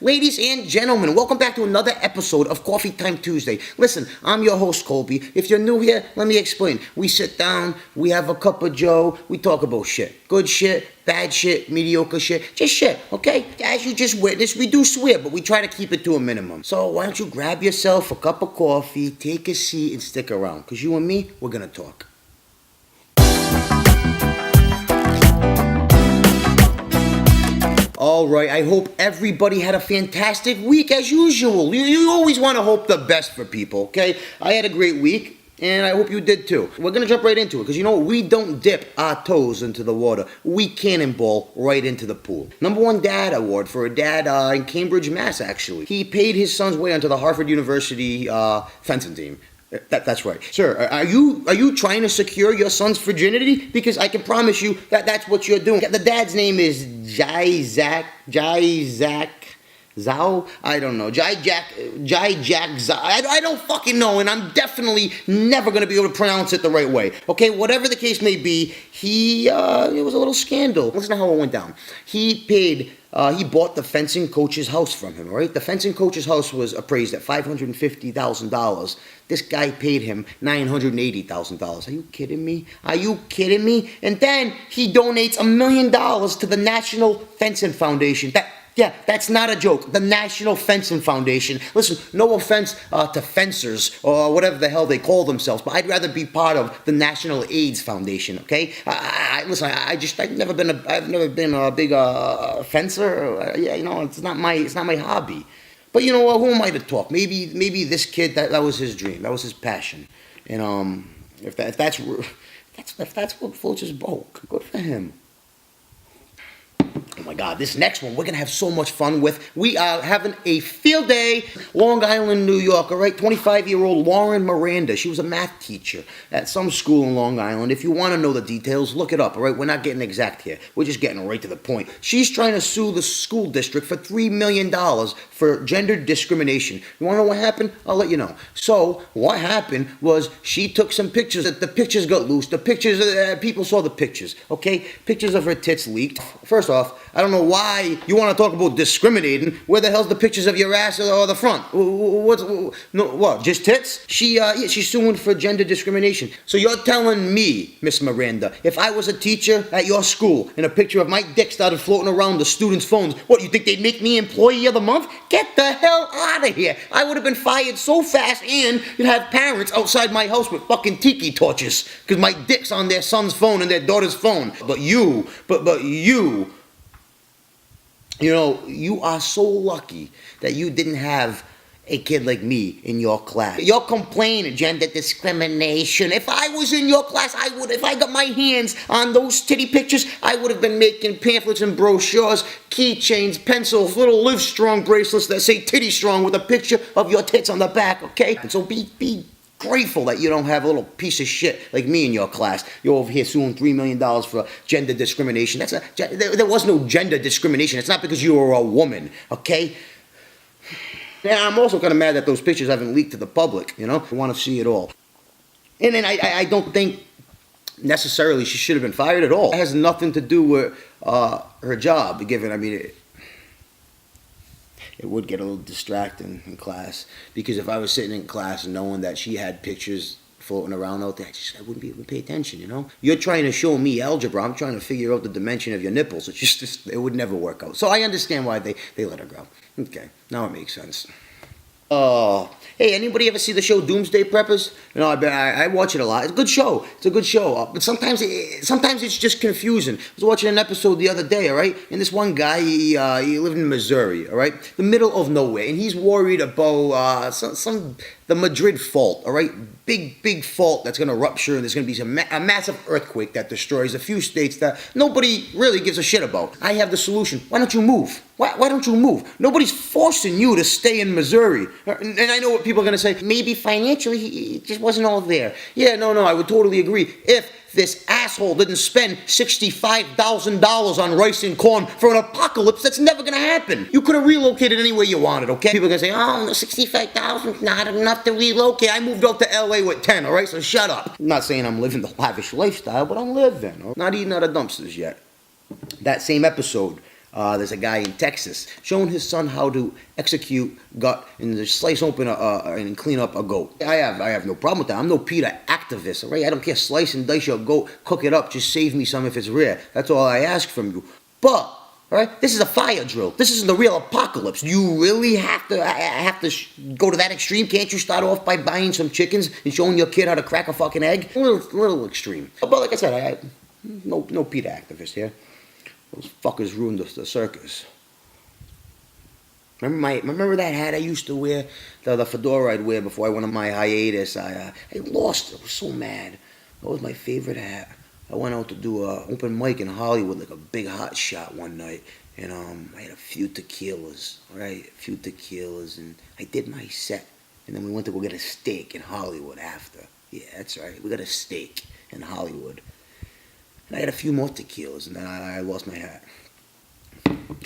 Ladies and gentlemen, welcome back to another episode of Coffee Time Tuesday. Listen, I'm your host, Colby. If you're new here, let me explain. We sit down, we have a cup of joe, we talk about shit. Good shit, bad shit, mediocre shit, just shit, okay? As you just witnessed, we do swear, but we try to keep it to a minimum. So why don't you grab yourself a cup of coffee, take a seat, and stick around. Because you and me, we're going to talk. All right, I hope everybody had a fantastic week as usual. You always want to hope the best for people, okay? I had a great week, and I hope you did too. We're going to jump right into it, because you know what? We don't dip our toes into the water. We cannonball right into the pool. #1 dad award for a dad in Cambridge, Mass, actually. He paid his son's way onto the Harvard University fencing team. That's right. Sir, are you trying to secure your son's virginity? Because I can promise you that that's what you're doing. The dad's name is Jai Zach Zhao? I don't know. Jai Jack Zhao. I don't fucking know, and I'm definitely never going to be able to pronounce it the right way. Okay, whatever the case may be, it was a little scandal. Listen to how it went down. He bought the fencing coach's house from him, right? The fencing coach's house was appraised at $550,000. This guy paid him $980,000. Are you kidding me? Are you kidding me? And then he donates $1 million to the National Fencing Foundation. That's not a joke. The National Fencing Foundation. Listen, no offense to fencers or whatever the hell they call themselves, but I'd rather be part of the National AIDS Foundation. Okay? I've never been a big fencer. It's not my hobby. But you know what? Who am I to talk? Maybe this kid that was his dream. That was his passion. And if that's what floats his boat, good for him. Oh my God, this next one we're going to have so much fun with. We are having a field day, Long Island, New York, all right? 25-year-old Lauren Miranda. She was a math teacher at some school in Long Island. If you want to know the details, look it up, all right? We're not getting exact here. We're just getting right to the point. She's trying to sue the school district for $3 million for gender discrimination. You want to know what happened? I'll let you know. So what happened was she took some pictures. The pictures got loose. The pictures, people saw the pictures, okay? Pictures of her tits leaked. First off, I don't know why you want to talk about discriminating. Where the hell's the pictures of your ass or the front? What, just tits? She's suing for gender discrimination. So you're telling me, Miss Miranda, if I was a teacher at your school and a picture of my dick started floating around the students' phones, what, you think they'd make me Employee of the Month? Get the hell out of here. I would have been fired so fast, and you'd have parents outside my house with fucking tiki torches because my dick's on their son's phone and their daughter's phone. But you, you are so lucky that you didn't have a kid like me in your class. You're complaining gender discrimination. If I was in your class, if I got my hands on those titty pictures, I would have been making pamphlets and brochures, keychains, pencils, little Live Strong bracelets that say titty strong with a picture of your tits on the back, okay? And so be grateful that you don't have a little piece of shit like me in your class. You're over here suing $3 million for gender discrimination. There was no gender discrimination. It's not because you were a woman, okay? Yeah, I'm also kind of mad that those pictures haven't leaked to the public, I want to see it all. And then I don't think necessarily she should have been fired at all. It has nothing to do with her job, given, it would get a little distracting in class, because if I was sitting in class and knowing that she had pictures floating around out there, I wouldn't be able to pay attention, You're trying to show me algebra. I'm trying to figure out the dimension of your nipples. It's just it would never work out. So I understand why they let her go. Okay, now it makes sense. Hey, anybody ever see the show Doomsday Preppers? I watch it a lot. It's a good show. But sometimes it's just confusing. I was watching an episode the other day, all right? And this one guy, he lived in Missouri, all right? The middle of nowhere. And he's worried about the Madrid fault, all right? Big fault that's going to rupture, and there's going to be a massive earthquake that destroys a few states that nobody really gives a shit about. I have the solution. Why don't you move? Why don't you move? Nobody's forcing you to stay in Missouri. And I know what people are going to say. Maybe financially, he just wasn't all there. Yeah, no, I would totally agree. If this asshole didn't spend $65,000 on rice and corn for an apocalypse, that's never going to happen. You could have relocated anywhere you wanted, okay? People are going to say, oh, no, $65,000 is not enough to relocate. I moved out to LA with 10, all right? So shut up. I'm not saying I'm living the lavish lifestyle, but I'm living. Not eating out of dumpsters yet. That same episode, There's a guy in Texas showing his son how to execute gut and just slice open and clean up a goat. I have no problem with that. I'm no PETA activist, all right? I don't care. Slice and dice your goat, cook it up, just save me some if it's rare. That's all I ask from you. But, all right, this is a fire drill. This isn't the real apocalypse. You really have to go to that extreme? Can't you start off by buying some chickens and showing your kid how to crack a fucking egg? A little extreme. But like I said, no PETA activist here. Those fuckers ruined the circus. Remember that hat I used to wear? The fedora I'd wear before I went on my hiatus. I lost it. I was so mad. That was my favorite hat. I went out to do a open mic in Hollywood, like a big hot shot one night. And I had a few tequilas, right? A few tequilas. And I did my set. And then we went to go get a steak in Hollywood after. Yeah, that's right. We got a steak in Hollywood. And I had a few more tequilas, and then I lost my hat.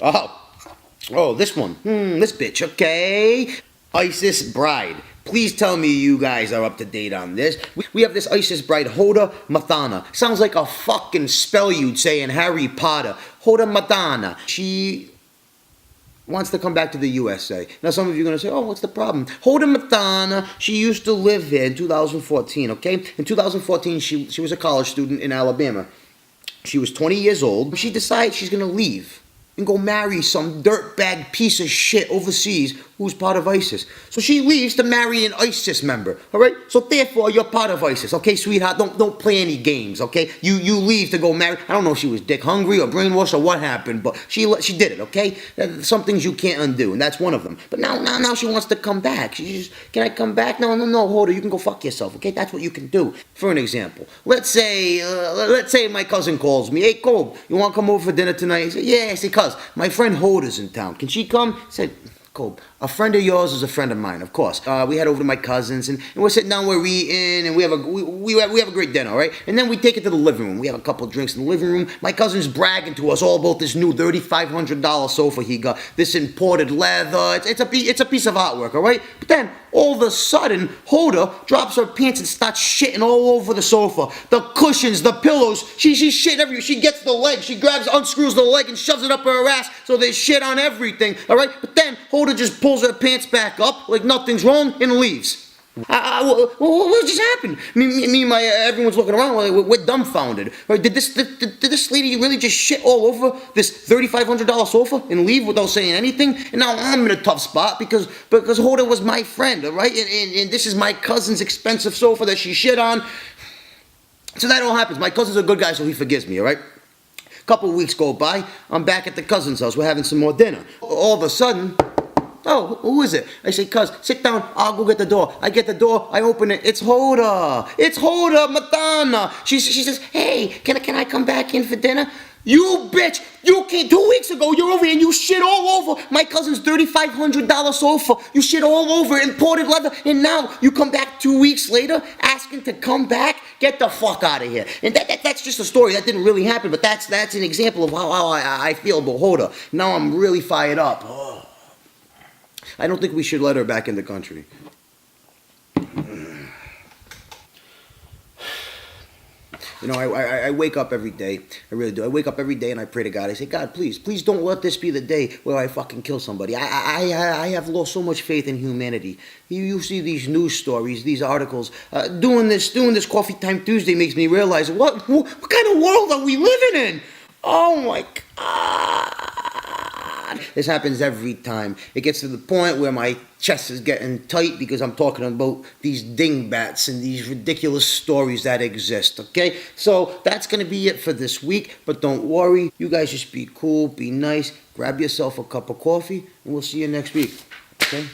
Oh, this one. This bitch, okay? ISIS Bride. Please tell me you guys are up to date on this. We have this ISIS Bride, Hoda Mathana. Sounds like a fucking spell you'd say in Harry Potter. Hoda Mathana. She wants to come back to the USA. Now some of you are going to say, oh, what's the problem? Hoda Mathana, she used to live here in 2014, okay? In 2014, she was a college student in Alabama. She was 20 years old. She decides she's going to leave and go marry some dirtbag piece of shit overseas who's part of ISIS. So she leaves to marry an ISIS member, all right? So therefore, you're part of ISIS, okay, sweetheart? Don't play any games, okay? You leave to go marry. I don't know if she was dick hungry or brainwashed or what happened, but she did it, okay? Some things you can't undo, and that's one of them. But now she wants to come back. She's just, can I come back? No, hold her. You can go fuck yourself, okay? That's what you can do. For an example, let's say my cousin calls me. Hey, Cole, you want to come over for dinner tonight? He said, yeah. I say, cuz, my friend Hoda's in town. Can she come? I said, Cole, a friend of yours is a friend of mine, of course. We head over to my cousin's, and we're sitting down, we're eating, and we have a great dinner, all right? And then we take it to the living room. We have a couple drinks in the living room. My cousin's bragging to us all about this new $3,500 sofa he got, this imported leather. It's a piece of artwork, all right? But then, all of a sudden, Hoda drops her pants and starts shitting all over the sofa. The cushions, the pillows, she's shitting everywhere. She gets the leg, she unscrews the leg and shoves it up her ass, so there's shit on everything, all right? But then, Hoda just pulls her pants back up like nothing's wrong and leaves. What just happened? Everyone's looking around. We're dumbfounded. Right? Did this lady really just shit all over this $3,500 sofa and leave without saying anything? And now I'm in a tough spot because Hoda was my friend, all right? And this is my cousin's expensive sofa that she shit on. So that all happens. My cousin's a good guy, so he forgives me, all right? A couple of weeks go by. I'm back at the cousin's house. We're having some more dinner. All of a sudden, oh, who is it? I say, cuz, sit down, I'll go get the door. I get the door, I open it, it's Hoda. It's Hoda Mathana. She says, hey, can I come back in for dinner? You bitch, you can't. 2 weeks ago, you're over here and you shit all over my cousin's $3,500 sofa. You shit all over imported leather, and now you come back 2 weeks later asking to come back? Get the fuck out of here. And that's just a story. That didn't really happen, but that's an example of how I feel about Hoda. Now I'm really fired up. Oh. I don't think we should let her back in the country. You know, I wake up every day. I really do. I wake up every day and I pray to God. I say, God, please don't let this be the day where I fucking kill somebody. I have lost so much faith in humanity. You see these news stories, these articles. Doing this Coffee Time Tuesday makes me realize what kind of world are we living in? Oh my God. This happens every time. It gets to the point where my chest is getting tight because I'm talking about these dingbats and these ridiculous stories that exist, okay? So that's going to be it for this week, but don't worry. You guys just be cool, be nice, grab yourself a cup of coffee, and we'll see you next week, okay?